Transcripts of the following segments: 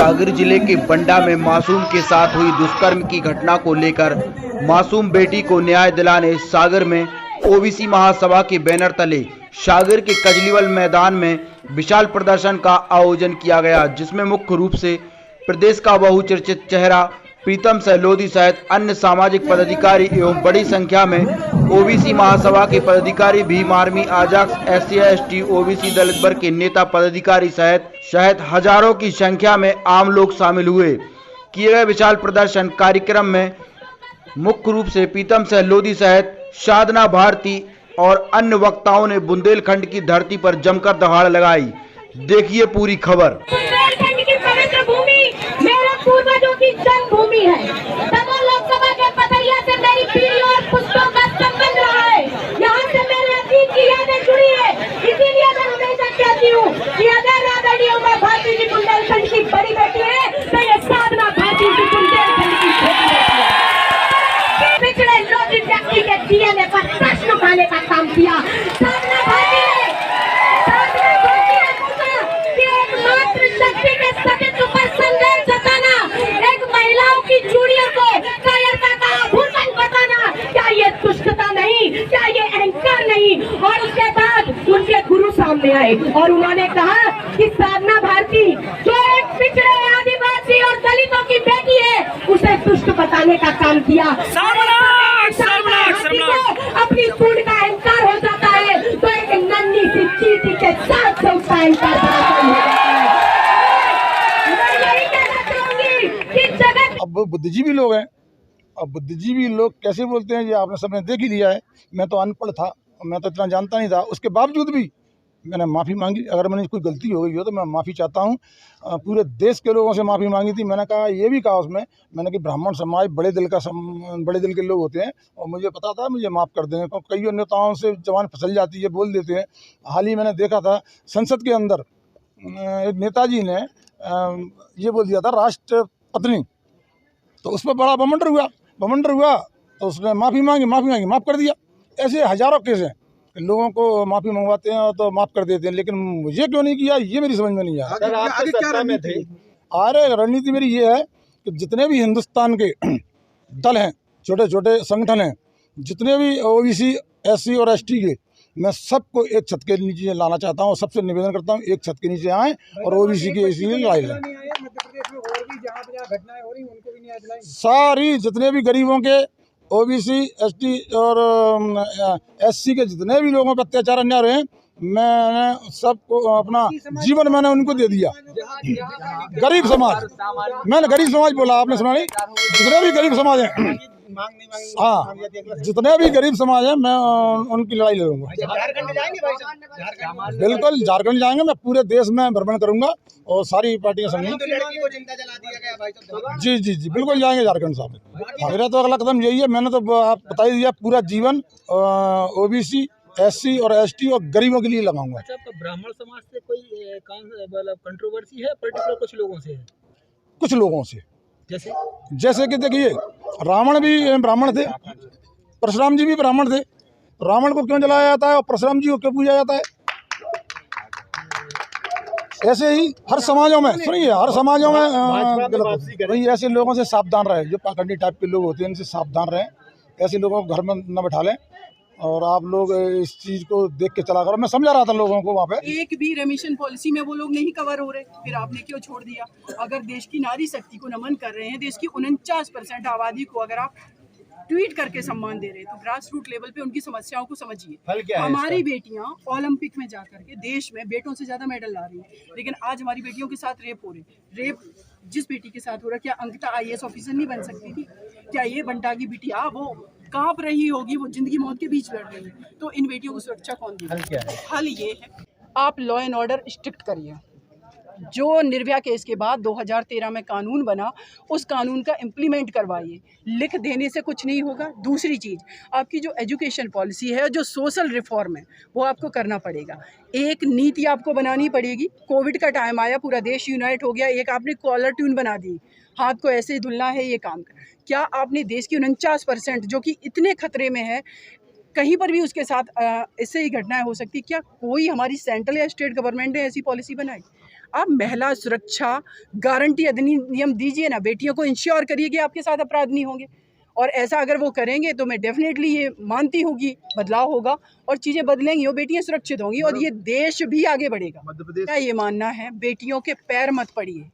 सागर जिले के बंडा में मासूम के साथ हुई दुष्कर्म की घटना को लेकर मासूम बेटी को न्याय दिलाने सागर में ओबीसी महासभा के बैनर तले सागर के कजलीवाल मैदान में विशाल प्रदर्शन का आयोजन किया गया, जिसमें मुख्य रूप से प्रदेश का बहुचर्चित चेहरा प्रीतम सहलोदी सहित अन्य सामाजिक पदाधिकारी एवं बड़ी संख्या में ओबीसी महासभा के पदाधिकारी, भीम आर्मी, आजाद, SC, ST, ओबीसी दलित वर्ग के नेता पदाधिकारी सहित हजारों की संख्या में आम लोग शामिल हुए। किए गए विशाल प्रदर्शन कार्यक्रम में मुख्य रूप से प्रीतम सहलोदी सहित साधना भारती और अन्य वक्ताओं ने बुंदेलखंड की धरती पर जमकर दहाड़ लगाई। देखिए पूरी खबर। बुंदेलखंड की पवित्र भूमि मेरे पूर्वजों की जन्मभूमि है। दमोह लोकसभा के पथरिया से मेरी पीढ़ी और पुस्तकों का संबंध रहा है। यहाँ से मेरे अतीत की यादें जुड़ी है। इसीलिए मैं हमेशा कहती हूँ कि अगर आदरणीय उमा भारती जी बुंदेलखंड की बड़ी बेटी है तो ये साधना भारती जी बुंदेलखंड की छोटी बेटी है। पिछड़े लोधी व्यक्ति के DNA पर प्रश्न उठाने का काम किया साधना भारती ने। एकमात्र शक्ति के सतीत्व पर संदेह जताना, एक महिलाओं की चूड़ियों को कायरता का आभूषण बताना, क्या ये दुष्टता नहीं, क्या ये अहंकार नहीं? और उसके बाद उनके गुरु सामने आए और उन्होंने कहा कि साधना भारती जो एक पिछड़े आदिवासी और दलितों की बेटी है, उसे दुष्ट बताने का काम किया। अपनी सूंड का अहंकार हो जाता है तो एक नन्ही सी चींटी के साथ से उसका अहंकार अब बुद्धिजीवी लोग हैं। अब बुद्धिजीवी लोग कैसे बोलते हैं ये आपने सबने देख ही लिया है। मैं तो अनपढ़ था, मैं तो इतना जानता नहीं था, उसके बावजूद भी मैंने माफ़ी मांगी। अगर मैंने कोई गलती हो गई हो तो मैं माफ़ी चाहता हूँ। पूरे देश के लोगों से माफ़ी मांगी थी। मैंने कहा, ये भी कहा उसमें मैंने कि ब्राह्मण समाज बड़े दिल के लोग होते हैं और मुझे पता था मुझे माफ़ कर देंगे। कई नेताओं से जबान फिसल जाती है, बोल देते हैं। हाल ही मैंने देखा था संसद के अंदर एक नेताजी ने ये बोल दिया था राष्ट्रपत्नी, तो उस पर बड़ा बवंडर हुआ तो उसने माफ़ी मांगी, माफ़ कर दिया। ऐसे हजारों केस हैं, लोगों को माफ़ी मंगवाते हैं तो माफ़ कर देते हैं, लेकिन मुझे क्यों नहीं किया ये मेरी समझ में नहीं आया। अरे रणनीति मेरी ये है कि जितने भी हिंदुस्तान के दल हैं, छोटे छोटे संगठन हैं, जितने भी ओबीसी, SC और ST के, मैं सबको एक छत के नीचे लाना चाहता हूँ। सबसे निवेदन करता हूँ एक छत के नीचे आएँ और ओबीसी की इसीलिए लड़ाई लड़ें। सारी जितने भी गरीबों के, ओबीसी, ST और SC के जितने भी लोगों पर अत्याचार अन्याय रहे, मैंने सबको अपना जीवन मैंने उनको दे दिया। गरीब समाज, मैंने गरीब समाज बोला, आपने सुना नहीं? जितने भी गरीब समाज हैं, हाँ, जितने भी गरीब समाज हैं मैं उनकी लड़ाई लड़ूंगा। बिल्कुल झारखंड जाएंगे, मैं पूरे देश में भ्रमण करूंगा और सारी पार्टियां संग। जी बिल्कुल जाएंगे झारखंड साहब। मेरा तो अगला कदम यही है। मैंने तो आप बता ही दिया, पूरा जीवन ओबीसी, SC और ST और गरीबों के लिए लगाऊंगा। अच्छा, तो ब्राह्मण समाज से कोई कंट्रोवर्सी है पर्टिकुलर? कुछ लोगों से है। कुछ लोगों से जैसे कि देखिए, रावण भी ब्राह्मण थे, परशुराम जी भी ब्राह्मण थे। रावण को क्यों जलाया जाता है और परशुराम जी को क्यों पूजा जाता है? ऐसे ही हर समाजों में, सुनिए, हर समाजों में वही ऐसे लोगों से सावधान रहे, जो पाखंडी टाइप के लोग होते हैं, इनसे सावधान रहें। ऐसे लोगों को घर में न बैठा लें और आप लोग इस चीज़ को देख के चला करो। मैं समझा रहा था लोगों को वहाँ पे। एक भी रेमिशन पॉलिसी में वो लोग नहीं कवर हो रहे, फिर आपने क्यों छोड़ दिया? अगर देश की नारी शक्ति को नमन कर रहे हैं, देश की 49% आबादी को अगर आप ट्वीट करके सम्मान दे रहे हैं, तो ग्रास रूट लेवल पे उनकी समस्याओं को समझिए। हमारी बेटियां ओलंपिक में जा करके देश में बेटों से ज्यादा मेडल ला रही हैं, लेकिन आज हमारी बेटियों के साथ रेप हो रहे। रेप जिस बेटी के साथ हो रहा, क्या अंकिता IAS ऑफिसर नहीं बन सकती थी? क्या ये बंटा की बिटिया वो कांप रही होगी, वो जिंदगी मौत के बीच लड़ रही है? तो इन बेटियों को सुरक्षा कौन देगा? हल ये है, आप लॉ एंड ऑर्डर स्ट्रिक्ट करिए। जो निर्भया केस के बाद 2013 में कानून बना, उस कानून का इम्प्लीमेंट करवाइए। लिख देने से कुछ नहीं होगा। दूसरी चीज़, आपकी जो एजुकेशन पॉलिसी है, जो सोशल रिफॉर्म है, वो आपको करना पड़ेगा। एक नीति आपको बनानी पड़ेगी। कोविड का टाइम आया, पूरा देश यूनाइट हो गया, एक आपने कॉलर ट्यून बना दी, हाथ को ऐसे ही धुलना है, ये काम कर। क्या आपने देश की 49% जो कि इतने खतरे में है, कहीं पर भी उसके साथ इससे ही घटनाएं हो सकती, क्या कोई हमारी सेंट्रल या स्टेट गवर्नमेंट ने ऐसी पॉलिसी बनाई? आप महिला सुरक्षा गारंटी अधिनियम दीजिए ना, बेटियों को इंश्योर करिए कि आपके साथ अपराध नहीं होंगे। और ऐसा अगर वो करेंगे तो मैं डेफिनेटली ये मानती हूँ कि बदलाव होगा और चीज़ें बदलेंगी और बेटियां सुरक्षित होंगी और ये देश भी आगे बढ़ेगा। मेरा ये मानना है, बेटियों के पैर मत पड़िए,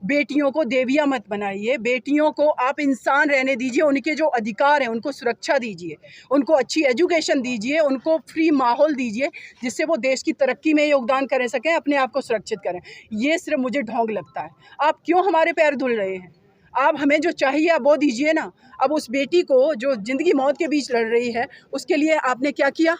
बेटियों को देवियां मत बनाइए, बेटियों को आप इंसान रहने दीजिए, उनके जो अधिकार हैं उनको सुरक्षा दीजिए, उनको अच्छी एजुकेशन दीजिए, उनको फ्री माहौल दीजिए जिससे वो देश की तरक्की में योगदान कर सकें, अपने आप को सुरक्षित करें। ये सिर्फ मुझे ढोंग लगता है। आप क्यों हमारे पैर धुल रहे हैं? आप हमें जो चाहिए आप वो दीजिए ना। अब उस बेटी को जो ज़िंदगी मौत के बीच लड़ रही है उसके लिए आपने क्या किया?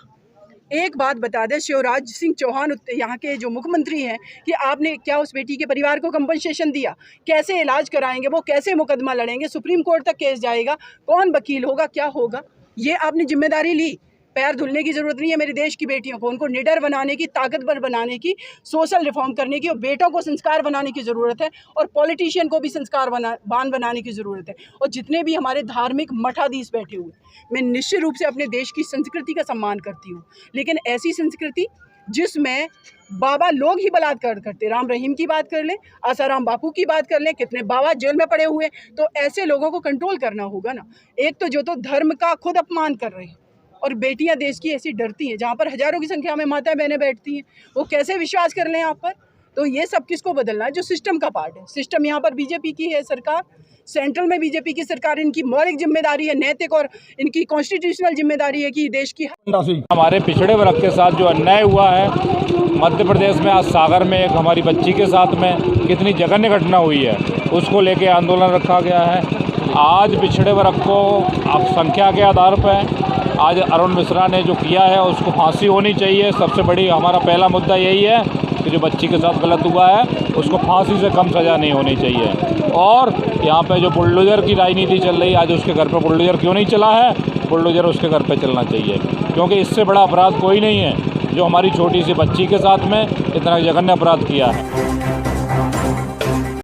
एक बात बता दें, शिवराज सिंह चौहान यहाँ के जो मुख्यमंत्री हैं, कि आपने क्या उस बेटी के परिवार को कंपनसेशन दिया? कैसे इलाज कराएंगे वो, कैसे मुकदमा लड़ेंगे, सुप्रीम कोर्ट तक केस जाएगा, कौन वकील होगा, क्या होगा? ये आपने जिम्मेदारी ली। पैर धुलने की ज़रूरत नहीं है मेरे देश की बेटियों को, उनको निडर बनाने की, ताकतवर बनाने की, सोशल रिफॉर्म करने की और बेटों को संस्कार बनाने की ज़रूरत है और पॉलिटिशियन को भी संस्कारवान बनाने की ज़रूरत है। और जितने भी हमारे धार्मिक मठाधीश बैठे हुए, मैं निश्चित रूप से अपने देश की संस्कृति का सम्मान करती हूँ, लेकिन ऐसी संस्कृति जिसमें बाबा लोग ही बलात्कार करते, राम रहीम की बात कर लें, आसाराम बापू की बात कर लें, कितने बाबा जेल में पड़े हुए, तो ऐसे लोगों को कंट्रोल करना होगा ना। एक तो जो तो धर्म का खुद अपमान कर रहे हैं और बेटियां देश की ऐसी डरती हैं, जहाँ पर हजारों की संख्या में माताएं बहनें बैठती हैं, वो कैसे विश्वास कर लें आप पर? तो ये सब किसको बदलना है? जो सिस्टम का पार्ट है। सिस्टम यहाँ पर बीजेपी की है सरकार, सेंट्रल में बीजेपी की सरकार, इनकी मौलिक जिम्मेदारी है, नैतिक और इनकी कॉन्स्टिट्यूशनल जिम्मेदारी है कि देश की हमारे पिछड़े वर्ग के साथ जो अन्याय हुआ है मध्य प्रदेश में, आज सागर में एक हमारी बच्ची के साथ में कितनी जघन्य घटना हुई है, उसको लेके आंदोलन रखा गया है। आज पिछड़े वर्ग को अब संख्या के आधार पर आज अरुण मिश्रा ने जो किया है उसको फांसी होनी चाहिए। सबसे बड़ी हमारा पहला मुद्दा यही है कि जो बच्ची के साथ गलत हुआ है उसको फांसी से कम सज़ा नहीं होनी चाहिए। और यहाँ पे जो बुलडोज़र की राजनीति चल रही है, आज उसके घर पर बुलडोज़र क्यों नहीं चला है? बुलडोज़र उसके घर पे चलना चाहिए, क्योंकि इससे बड़ा अपराध कोई नहीं है जो हमारी छोटी सी बच्ची के साथ में इतना जघन्य अपराध किया है।